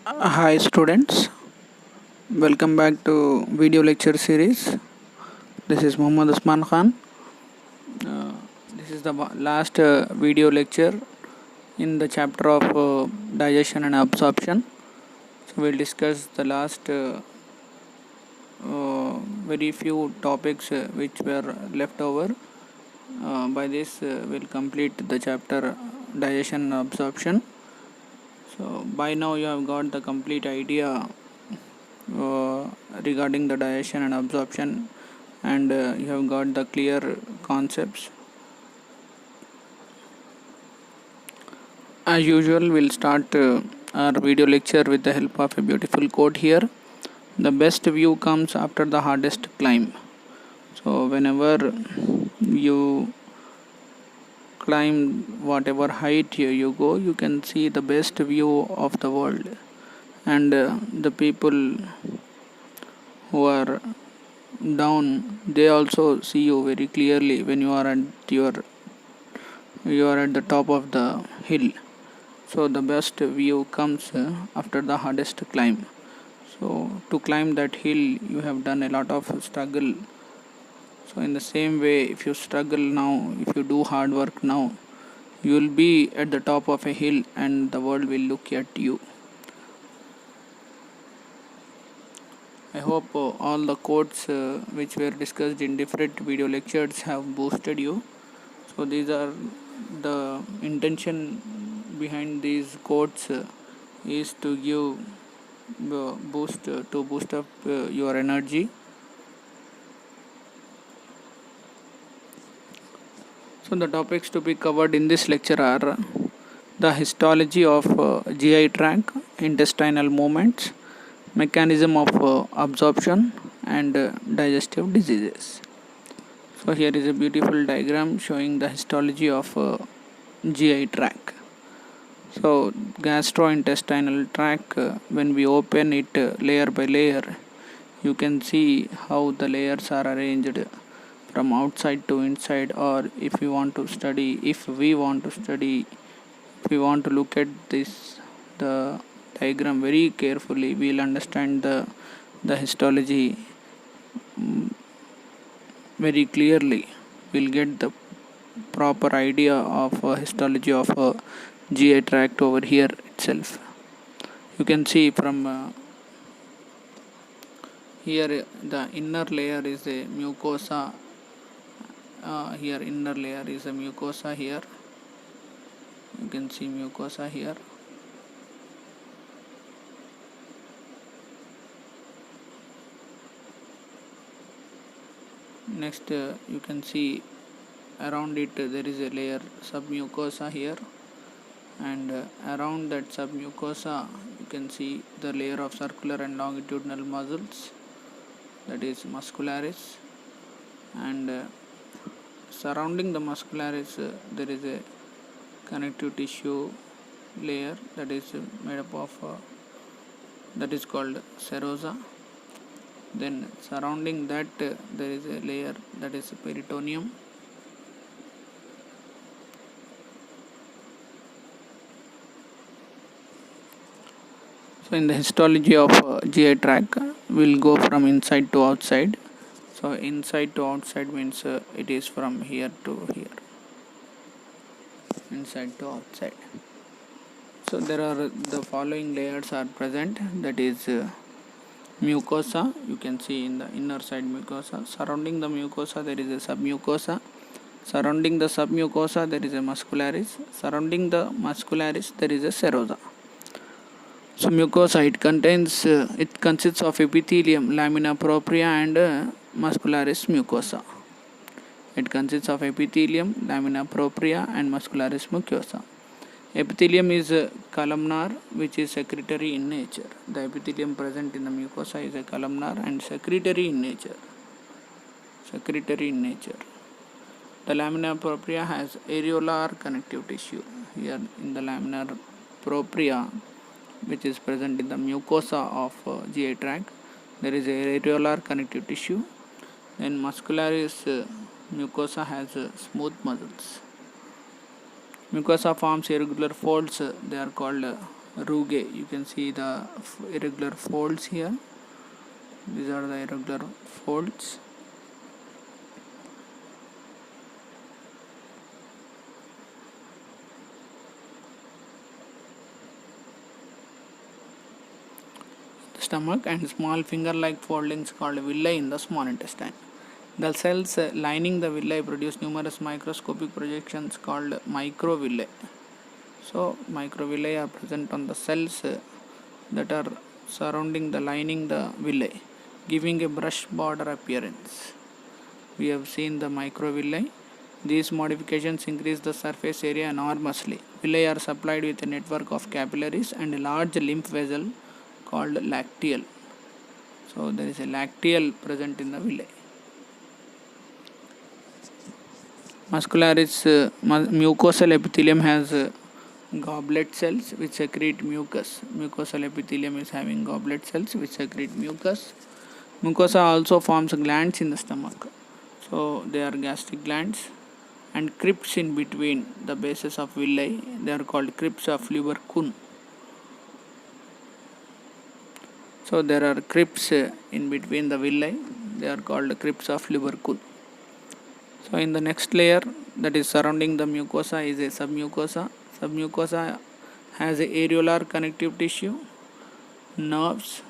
Hi students, welcome back to video lecture series. This is Muhammad Usman Khan. This is the last video lecture in the chapter of digestion and absorption. So we'll discuss the last very few topics which were left over. By this we'll complete the chapter digestion and absorption. So by now you have got the complete idea regarding the digestion and absorption, and you have got the clear concepts. As usual, we'll start our video lecture with the help of a beautiful quote here. The best view comes after the hardest climb. So whenever you climb whatever height you go, you can see the best view of the world, and the people who are down, they also see you very clearly when you are at the top of the hill. So the best view comes after the hardest climb. So to climb that hill you have done a lot of struggle. So in the same way, if you struggle now, if you do hard work now, you will be at the top of a hill and the world will look at you. I hope all the quotes which were discussed in different video lectures have boosted you. So these are the intention behind these quotes is to give boost up your energy. So the topics to be covered in this lecture are the histology of GI tract, intestinal movements, mechanism of absorption, and digestive diseases. So here is a beautiful diagram showing the histology of GI tract. So gastrointestinal tract, when we open it layer by layer, you can see how the layers are arranged from outside to inside. Or if we want to look at the diagram very carefully, we'll understand the histology very clearly. We'll get the proper idea of histology of GI tract over here itself. You can see from here the inner layer is a mucosa. Here inner layer is a mucosa. Here you can see mucosa here. Next you can see around it there is a layer submucosa here, and around that submucosa you can see the layer of circular and longitudinal muscles, that is muscularis, and surrounding the muscularis there is a connective tissue layer that is made up of that is called serosa. Then surrounding that there is a layer that is peritoneum. So in the histology of GI tract, we'll go from inside to outside. So inside to outside means it is from here to here, inside to outside. So there are the following layers are present, that is mucosa. You can see in the inner side mucosa. Surrounding the mucosa there is a submucosa. Surrounding the submucosa there is a muscularis. Surrounding the muscularis there is a serosa. So mucosa, it consists of epithelium, lamina propria, and muscularis mucosa. It consists of epithelium, lamina propria, and muscularis mucosa. Epithelium is columnar, which is secretory in nature. The epithelium present in the mucosa is a columnar and secretory in nature. The lamina propria has areolar connective tissue. Here in the lamina propria, which is present in the mucosa of GI tract, there is a areolar connective tissue. Then muscularis mucosa has smooth muscles. Mucosa forms irregular folds, they are called rugae. You can see the irregular folds here. These are the irregular folds. Stomach and small finger-like foldings called villi in the small intestine. The cells lining the villi produce numerous microscopic projections called microvilli. So microvilli are present on the cells that are surrounding the lining the villi, giving a brush border appearance. We have seen the microvilli. These modifications increase the surface area enormously. Villi are supplied with a network of capillaries and a large lymph vessel called lacteal. So there is a lacteal present in the villi. Muscularis mucosal epithelium has goblet cells which secrete mucus. Mucosal epithelium is having goblet cells which secrete mucus. Mucosa also forms glands in the stomach. So they are gastric glands and crypts in between the bases of villi. They are called crypts of Lieberkühn. So there are crypts in between the villi. They are called crypts of Lieberkühn. So in the next layer that is surrounding the mucosa is a submucosa. Submucosa has a areolar connective tissue, nerves,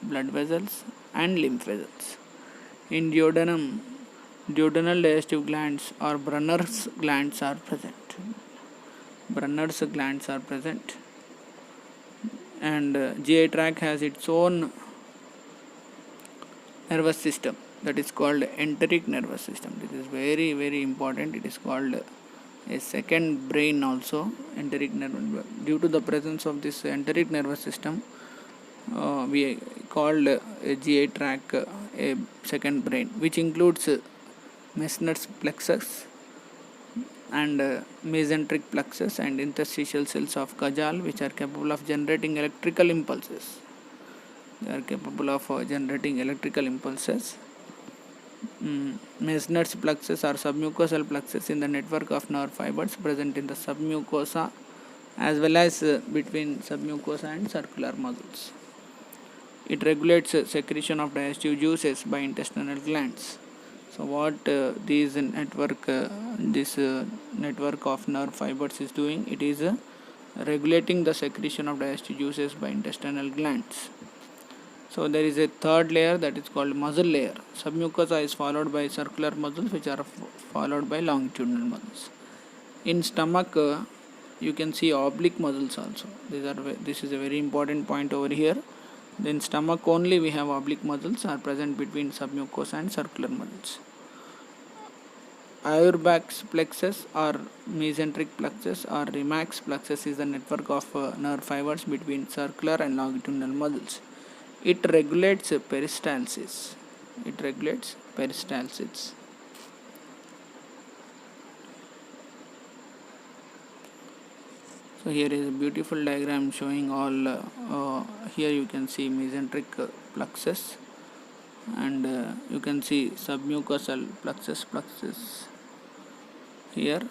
blood vessels and lymph vessels. In duodenum, duodenal digestive glands or Brunner's glands are present. Brunner's glands are present. And GI tract has its own nervous system that is called enteric nervous system. This is very, very important. It is called a second brain also, enteric nervous. Due to the presence of this enteric nervous system, we called a GI tract a second brain, which includes Meissner's plexus and mesenteric plexus and interstitial cells of Cajal, which are capable of generating electrical impulses. They are capable of generating electrical impulses. Meissner's plexus or submucosal plexus in the network of nerve fibers present in the submucosa as well as between submucosa and circular muscles. It regulates secretion of digestive juices by intestinal glands. So what this network of nerve fibers is doing, it is regulating the secretion of digestive juices by intestinal glands. So there is a third layer that is called muscle layer. Submucosa is followed by circular muscles which are followed by longitudinal muscles. In stomach you can see oblique muscles also. This is a very important point over here. In stomach only we have oblique muscles are present between submucosa and circular muscles. Auerbach's plexus or mesenteric plexus or Rimax plexus is the network of nerve fibers between circular and longitudinal muscles. It regulates peristalsis. So here is a beautiful diagram showing all. Here you can see mesenteric plexus, and you can see submucosal plexus here.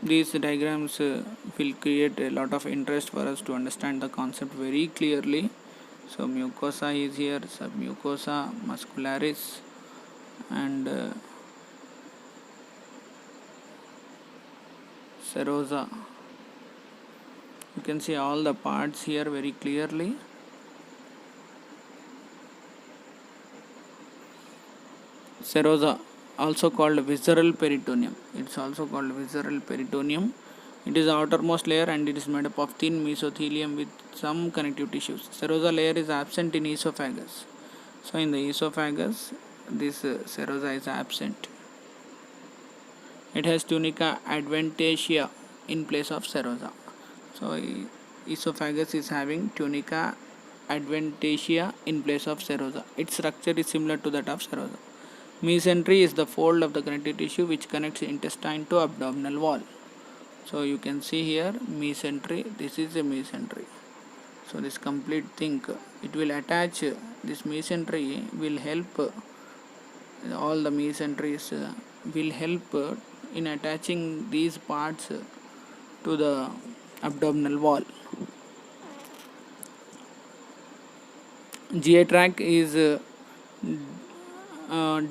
These diagrams will create a lot of interest for us to understand the concept very clearly. So mucosa is here, submucosa, muscularis, and serosa. You can see all the parts here very clearly. Serosa, also called visceral peritoneum. It's also called visceral peritoneum. It is the outermost layer and it is made up of thin mesothelium with some connective tissues. Serosa layer is absent in esophagus. So in the esophagus, this serosa is absent. It has tunica adventitia in place of serosa. So esophagus is having tunica adventitia in place of serosa. Its structure is similar to that of serosa. Mesentery is the fold of the connective tissue which connects intestine to abdominal wall. So you can see here mesentery. This is a mesentery. So this complete thing, it will attach. This mesentery will help. All the mesenteries will help in attaching these parts to the abdominal wall. GI tract is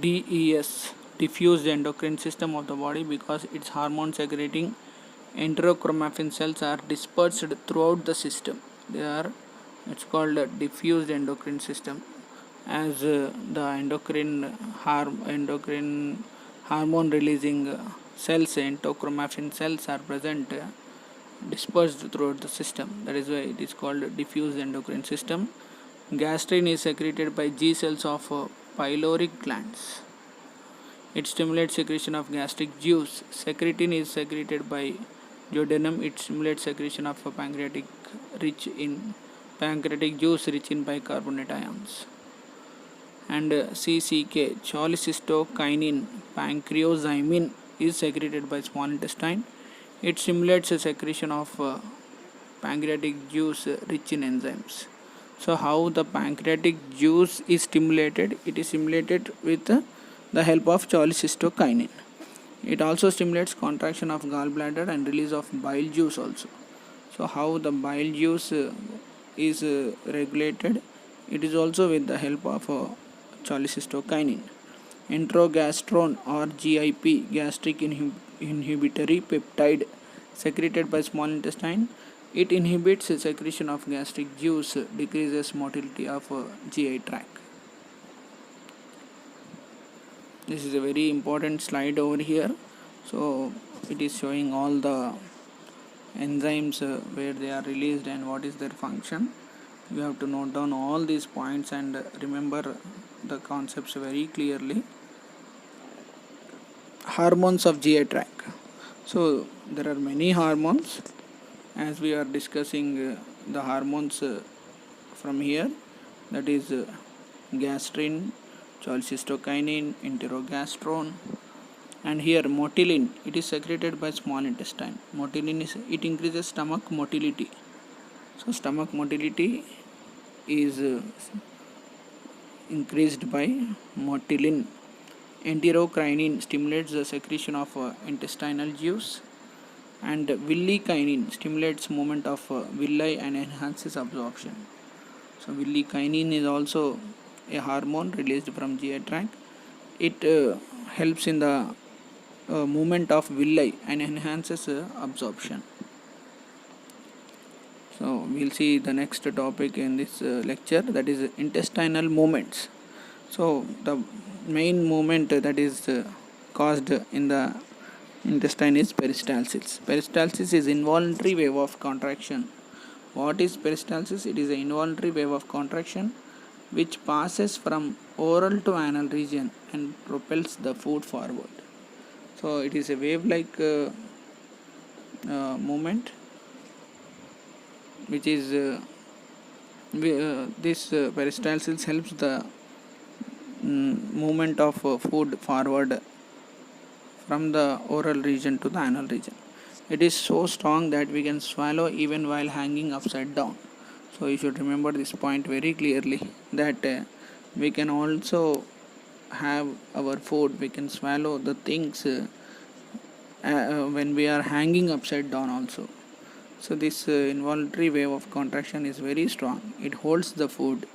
DES, diffused endocrine system of the body, because its hormone secreting enterochromaffin cells are dispersed throughout the system. It's called a diffused endocrine system, as the endocrine hormone releasing cells, enterochromaffin cells, are present dispersed throughout the system. That is why it is called diffused endocrine system. Gastrin is secreted by G cells of pyloric glands. It stimulates secretion of gastric juice. Secretin is secreted by duodenum. It stimulates secretion of pancreatic juice rich in bicarbonate ions. And CCK, cholecystokinin pancreozymin, is secreted by small intestine. It stimulates the secretion of pancreatic juice rich in enzymes. So how the pancreatic juice is stimulated? It is stimulated with the help of cholecystokinin. It also stimulates contraction of gallbladder and release of bile juice also. So how the bile juice is regulated? It is also with the help of cholecystokinin. Enterogastrone or GIP, gastric inhibitory peptide, secreted by small intestine. It inhibits the secretion of gastric juice, decreases motility of GI tract. This is a very important slide over here. So it is showing all the enzymes where they are released and what is their function. You have to note down all these points and remember the concepts very clearly. Hormones of GI tract. So there are many hormones. As we are discussing the hormones from here, that is gastrin, cholecystokinin, enterogastrone, and here motilin. It is secreted by small intestine. Motilin it increases stomach motility. So stomach motility is increased by motilin. Enterokinin stimulates the secretion of intestinal juice, and villi-kinin stimulates movement of villi and enhances absorption. So villi-kinin is also a hormone released from GI tract. It helps in the movement of villi and enhances absorption. So we'll see the next topic in this lecture, that is intestinal movements. So the main movement that is caused in the intestine is peristalsis. Peristalsis is involuntary wave of contraction. What is peristalsis? It is an involuntary wave of contraction which passes from oral to anal region and propels the food forward. So it is a wave like movement which is this peristalsis helps the movement of food forward from the oral region to the anal region. It is so strong that we can swallow even while hanging upside down. So you should remember this point very clearly, that we can also have our food, we can swallow the things when we are hanging upside down also. So this involuntary wave of contraction is very strong. It holds the food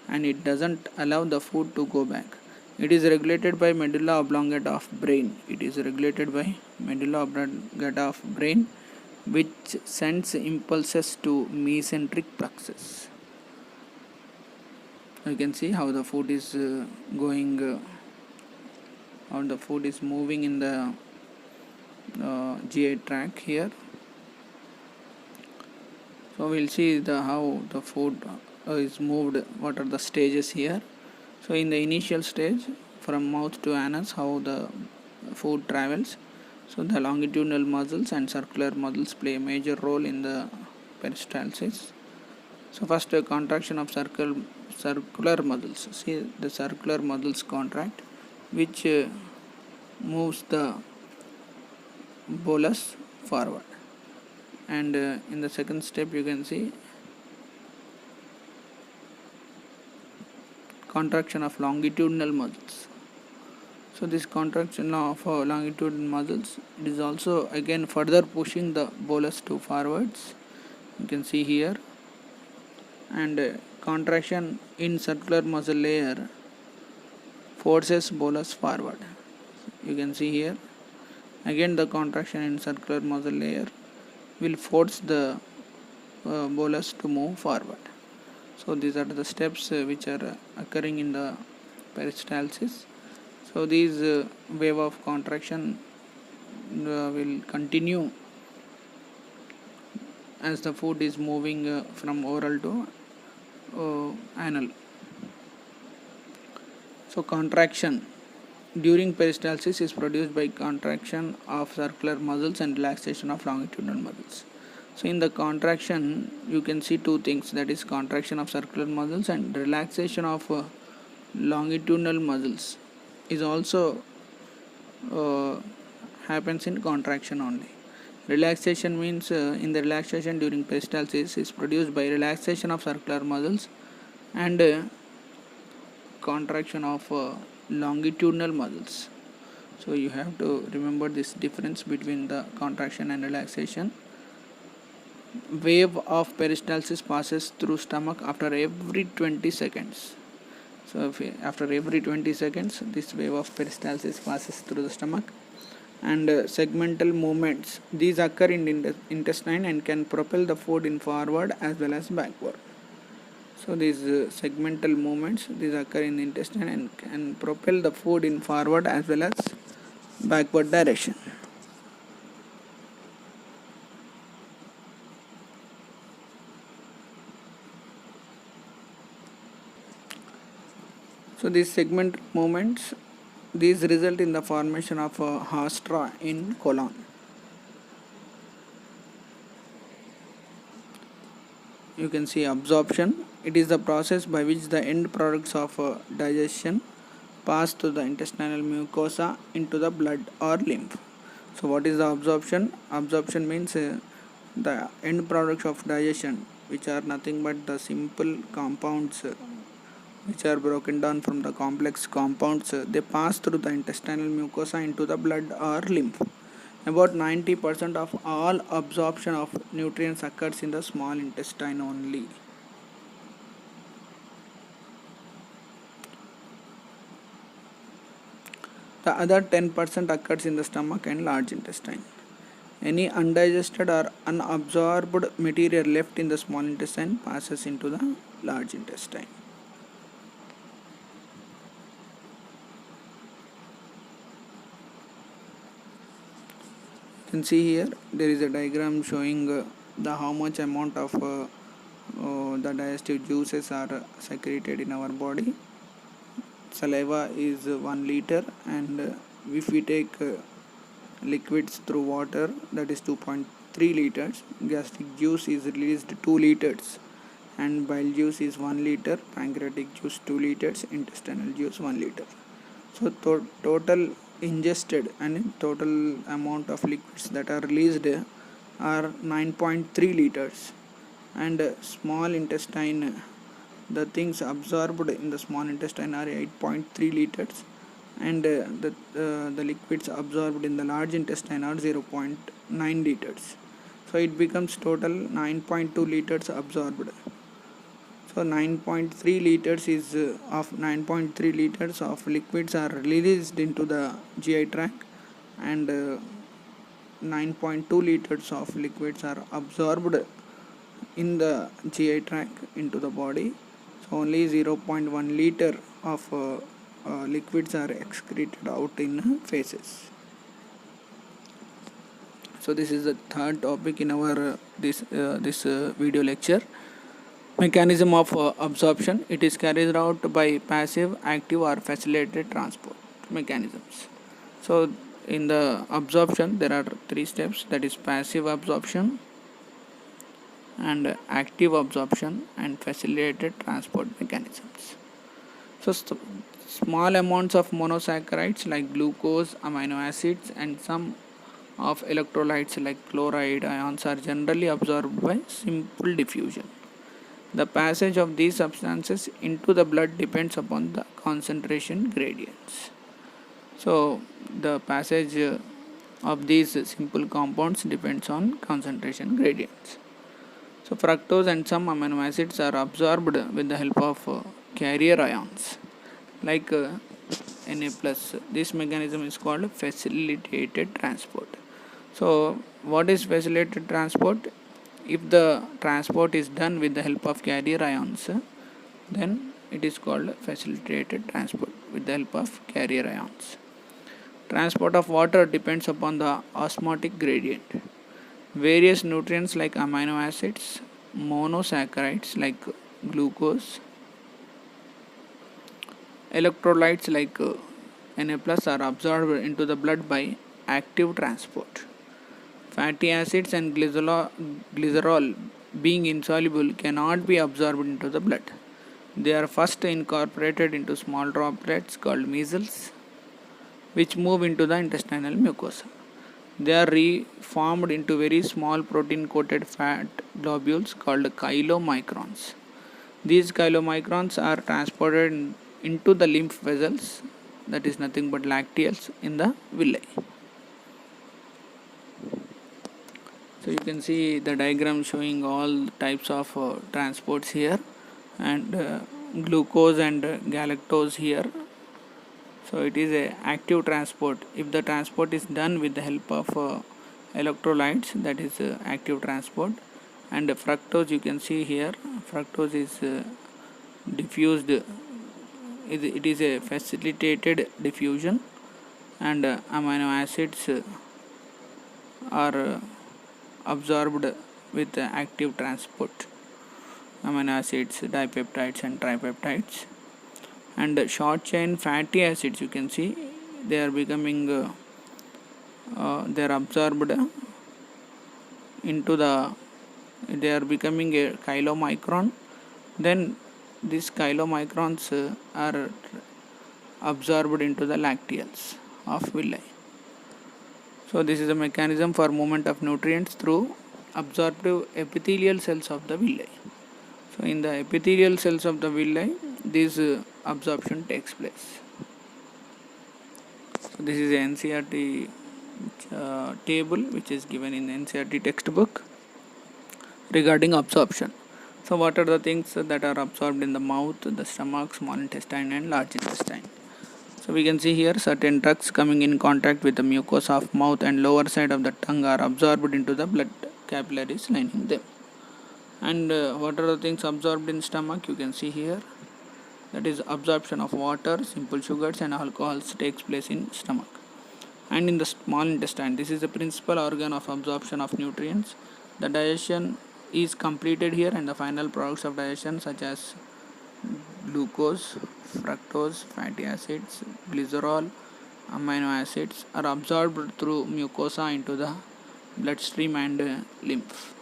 and it doesn't allow the food to go back. It is regulated by medulla oblongata of brain. It is regulated by medulla oblongata of brain, which sends impulses to mesenteric plexus. You can see how the food is how the food is moving in the GI tract here. So we'll see how the food is moved, what are the stages here. So in the initial stage, from mouth to anus, how the food travels. So the longitudinal muscles and circular muscles play a major role in the peristalsis. So first, contraction of circular muscles. See, the circular muscles contract, which moves the bolus forward. And in the second step, you can see contraction of longitudinal muscles. So this contraction of longitudinal muscles, it is also again further pushing the bolus to forwards. You can see here, and contraction in circular muscle layer forces bolus forward. You can see here again the contraction in circular muscle layer will force the bolus to move forward. So these are the steps which are occurring in the peristalsis. So these wave of contraction will continue as the food is moving from oral to anal. So contraction during peristalsis is produced by contraction of circular muscles and relaxation of longitudinal muscles. So in the contraction you can see two things, that is contraction of circular muscles and relaxation of longitudinal muscles is also happens in contraction only. Relaxation means in the relaxation during peristalsis is produced by relaxation of circular muscles and contraction of longitudinal muscles. So you have to remember this difference between the contraction and relaxation. Wave of peristalsis passes through stomach after every 20 seconds. So after every 20 seconds this wave of peristalsis passes through the stomach. And segmental movements, these occur in the intestine and can propel the food in forward as well as backward. So these segmental movements, these occur in the intestine and can propel the food in forward as well as backward direction. So these segment movements, these result in the formation of a haustra in colon. You can see absorption. It is the process by which the end products of digestion pass through the intestinal mucosa into the blood or lymph. So what is the absorption? Absorption means the end products of digestion, which are nothing but the simple compounds which are broken down from the complex compounds, they pass through the intestinal mucosa into the blood or lymph. About 90% of all absorption of nutrients occurs in the small intestine only. The other 10% occurs in the stomach and large intestine. Any undigested or unabsorbed material left in the small intestine passes into the large intestine. You can see here there is a diagram showing the how much amount of the digestive juices are secreted in our body. Saliva is 1 liter, and if we take liquids through water, that is 2.3 liters. Gastric juice is released 2 liters, and bile juice is 1 liter, pancreatic juice 2 liters, intestinal juice 1 liter. So total ingested and total amount of liquids that are released are 9.3 liters, and small intestine, the things absorbed in the small intestine are 8.3 liters, and the liquids absorbed in the large intestine are 0.9 liters. So it becomes total 9.2 liters absorbed. So 9.3 liters is of 9.3 liters of liquids are released into the GI tract, and 9.2 liters of liquids are absorbed in the GI tract into the body. So only 0.1 liter of liquids are excreted out in feces. So this is the third topic in our this video lecture. Mechanism of absorption. It is carried out by passive, active or facilitated transport mechanisms. So in the absorption there are 3 steps, that is passive absorption and active absorption and facilitated transport mechanisms. So small amounts of monosaccharides like glucose, amino acids and some of electrolytes like chloride ions are generally absorbed by simple diffusion. The passage of these substances into the blood depends upon the concentration gradients. So the passage of these simple compounds depends on concentration gradients. So fructose and some amino acids are absorbed with the help of carrier ions like Na plus. This mechanism is called facilitated transport. So what is facilitated transport? If the transport is done with the help of carrier ions, then it is called facilitated transport with the help of carrier ions. Transport of water depends upon the osmotic gradient. Various nutrients like amino acids, monosaccharides like glucose, electrolytes like Na plus are absorbed into the blood by active transport. Fatty acids and glycerol, being insoluble, cannot be absorbed into the blood. They are first incorporated into small droplets called measles, which move into the intestinal mucosa. They are reformed into very small protein coated fat globules called chylomicrons. These chylomicrons are transported into the lymph vessels, that is nothing but lacteals, in the villi. So you can see the diagram showing all types of transports here, and glucose and galactose here. So it is a active transport. If the transport is done with the help of electrolytes, that is active transport. And fructose, you can see here, fructose is diffused. It is a facilitated diffusion, and amino acids are absorbed with active transport. Amino acids, dipeptides and tripeptides. And short chain fatty acids, you can see they are becoming they are absorbed into the, they are becoming a chylomicron. Then these chylomicrons are absorbed into the lacteals of villi. So this is a mechanism for movement of nutrients through absorptive epithelial cells of the villi. So in the epithelial cells of the villi, this absorption takes place. So this is a NCERT table which is given in the NCERT textbook regarding absorption. So what are the things that are absorbed in the mouth, the stomach, small intestine and large intestine? So we can see here certain drugs coming in contact with the mucosa of mouth and lower side of the tongue are absorbed into the blood capillaries lining them. And what are the things absorbed in stomach? You can see here, that is absorption of water, simple sugars and alcohols takes place in stomach. And in the small intestine, this is the principal organ of absorption of nutrients. The digestion is completed here, and the final products of digestion such as glucose, fructose, fatty acids, glycerol, amino acids are absorbed through mucosa into the bloodstream and lymph.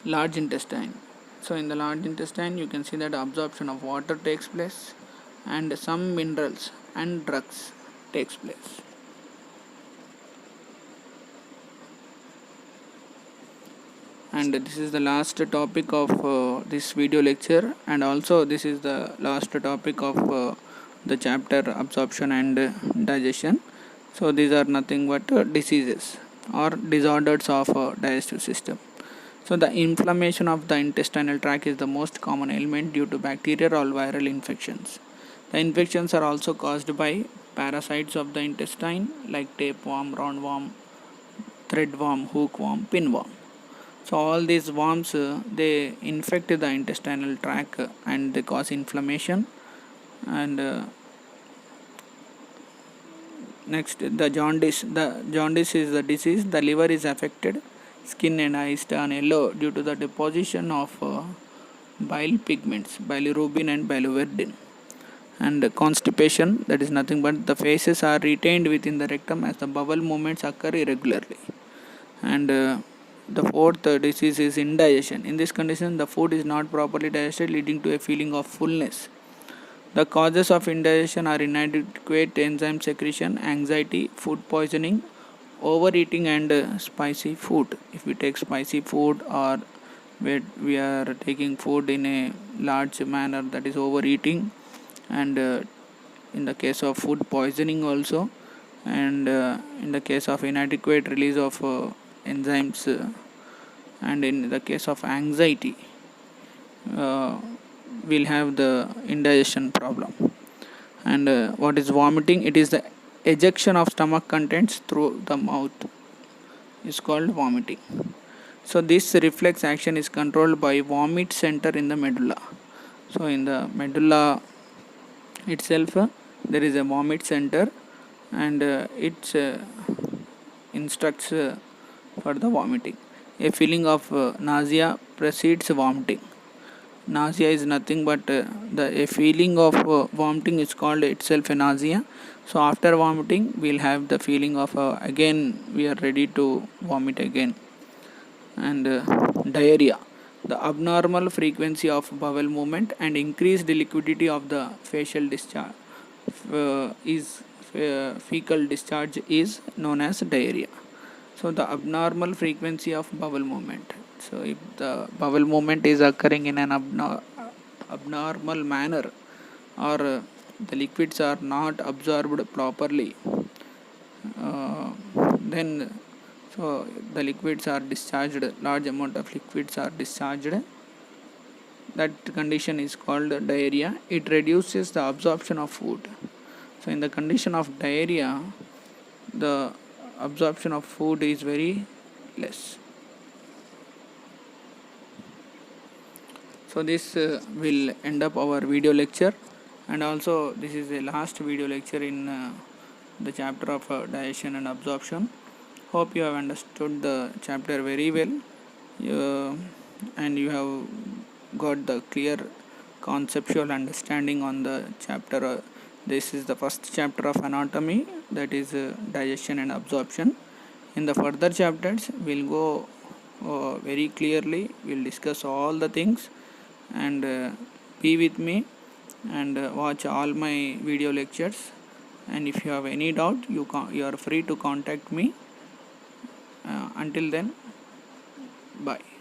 Large intestine. So in the large intestine, you can see that absorption of water takes place and some minerals and drugs takes place. And this is the last topic of this video lecture, and also this is the last topic of the chapter absorption and digestion. So these are nothing but diseases or disorders of digestive system. So the inflammation of the intestinal tract is the most common ailment due to bacterial or viral infections. The infections are also caused by parasites of the intestine like tapeworm, roundworm, threadworm, hookworm, pinworm. So all these worms they infect the intestinal tract and they cause inflammation. And next, the jaundice. The jaundice is the disease. The liver is affected. Skin and eyes turn yellow due to the deposition of bile pigments, bilirubin and biliverdin. And constipation, that is nothing but the feces are retained within the rectum as the bowel movements occur irregularly. And the fourth disease is indigestion. In this condition, the food is not properly digested, leading to a feeling of fullness. The causes of indigestion are inadequate enzyme secretion, anxiety, food poisoning, overeating and spicy food. If we take spicy food or we are taking food in a large manner, that is overeating, and in the case of food poisoning also, and in the case of inadequate release of enzymes, and in the case of anxiety, uh, we'll have the indigestion problem. And what is vomiting? It is the ejection of stomach contents through the mouth is called vomiting. So this reflex action is controlled by vomit center in the medulla. So in the medulla itself, there is a vomit center, and it instructs for the vomiting. A feeling of nausea precedes vomiting. Nausea is nothing but a feeling of vomiting is called itself a nausea. So after vomiting, we'll have the feeling of again we are ready to vomit again. And diarrhea, the abnormal frequency of bowel movement and increased liquidity of the facial discharge is fecal discharge is known as diarrhea. So the abnormal frequency of bowel movement. So if the bowel movement is occurring in an abnormal manner, or the liquids are not absorbed properly, then so the liquids are discharged, large amount of liquids are discharged. That condition is called diarrhea. It reduces the absorption of food. So in the condition of diarrhea, the absorption of food is very less. So this will end up our video lecture, and also this is the last video lecture in the chapter of digestion and absorption. Hope you have understood the chapter very well, and you have got the clear conceptual understanding on the chapter. This is the first chapter of anatomy, that is digestion and absorption. In the further chapters, we'll go very clearly, we'll discuss all the things, and be with me and watch all my video lectures. And if you have any doubt, you are free to contact me. Until then, bye.